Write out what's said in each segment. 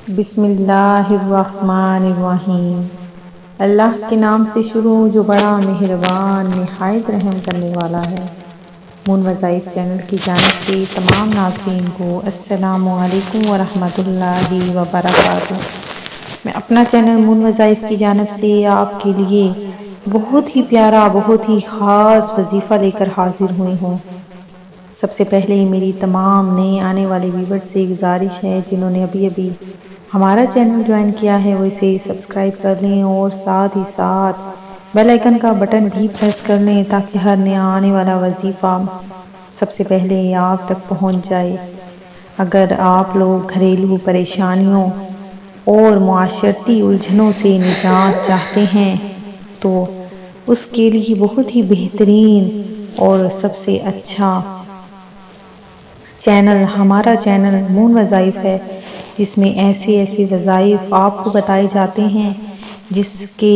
بسم اللہ الرحمن الرحیم۔ اللہ کے نام سے شروع جو بڑا مہربان نہایت رحم کرنے والا ہے۔ مون وظائف چینل کی جانب سے تمام ناظرین کو السلام علیکم ورحمۃ اللہ وبرکاتہ۔ میں اپنا چینل مون وظائف کی جانب سے آپ کے لیے بہت ہی پیارا بہت ہی خاص وظیفہ لے کر حاضر ہوئی ہوں۔ سب سے پہلے میری تمام نئے آنے والے ویور سے گزارش ہے جنہوں نے ابھی ہمارا چینل جوائن کیا ہے وہ اسے سبسکرائب کر لیں اور ساتھ ہی ساتھ بیل آئیکن کا بٹن بھی پریس کر لیں تاکہ ہر نیا آنے والا وظیفہ سب سے پہلے آپ تک پہنچ جائے۔ اگر آپ لوگ گھریلو پریشانیوں اور معاشرتی الجھنوں سے نجات چاہتے ہیں تو اس کے لیے بہت ہی بہترین اور سب سے اچھا چینل ہمارا چینل مون وظائف ہے، جس میں ایسے وظائف آپ کو بتائے جاتے ہیں جس کے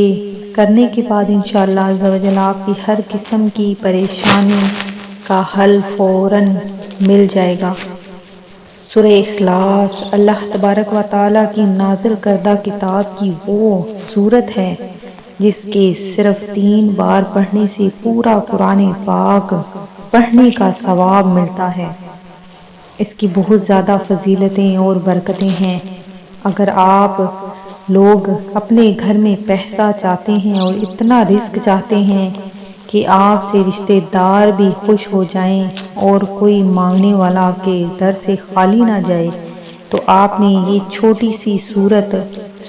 کرنے کے بعد انشاءاللہ عز و جل آپ کی ہر قسم کی پریشانی کا حل فوراً مل جائے گا۔ سورہ اخلاص اللہ تبارک و تعالیٰ کی نازل کردہ کتاب کی وہ سورت ہے جس کے صرف 3 بار پڑھنے سے پورا قرآن پاک پڑھنے کا ثواب ملتا ہے۔ اس کی بہت زیادہ فضیلتیں اور برکتیں ہیں۔ اگر آپ لوگ اپنے گھر میں پیسہ چاہتے ہیں اور اتنا رزق چاہتے ہیں کہ آپ سے رشتہ دار بھی خوش ہو جائیں اور کوئی مانگنے والا آپ کے در سے خالی نہ جائے تو آپ نے یہ چھوٹی سی سورت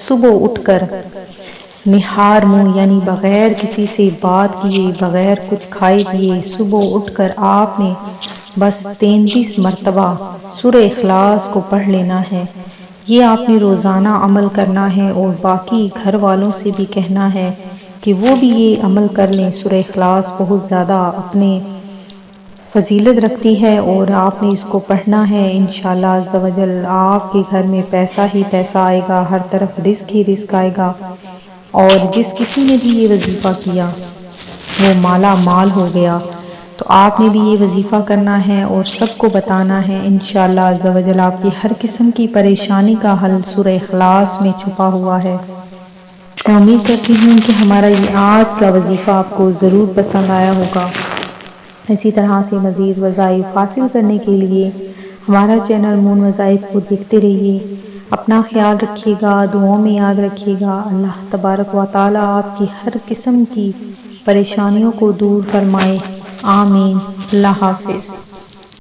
صبح اٹھ کر نہار منہ یعنی بغیر کسی سے بات کیے بغیر کچھ کھائے پیے صبح اٹھ کر آپ نے بس 33 مرتبہ سورہ اخلاص کو پڑھ لینا ہے۔ یہ آپ نے روزانہ عمل کرنا ہے اور باقی گھر والوں سے بھی کہنا ہے کہ وہ بھی یہ عمل کر لیں۔ سورہ اخلاص بہت زیادہ اپنے فضیلت رکھتی ہے اور آپ نے اس کو پڑھنا ہے۔ انشاءاللہ عز و جل آپ کے گھر میں پیسہ ہی پیسہ آئے گا، ہر طرف رزق ہی رزق آئے گا، اور جس کسی نے بھی یہ وظیفہ کیا وہ مالا مال ہو گیا۔ تو آپ نے بھی یہ وظیفہ کرنا ہے اور سب کو بتانا ہے۔ انشاءاللہ عز و جل آپ کی ہر قسم کی پریشانی کا حل سورہ اخلاص میں چھپا ہوا ہے۔ میں امید کرتی ہوں کہ ہمارا یہ آج کا وظیفہ آپ کو ضرور پسند آیا ہوگا۔ اسی طرح سے مزید وظائف حاصل کرنے کے لیے ہمارا چینل مون وظائف کو دیکھتے رہیے۔ اپنا خیال رکھیے گا، دعاؤں میں یاد رکھیے گا۔ اللہ تبارک و تعالیٰ آپ کی ہر قسم کی پریشانیوں کو دور فرمائے، آمین۔ اللہ حافظ۔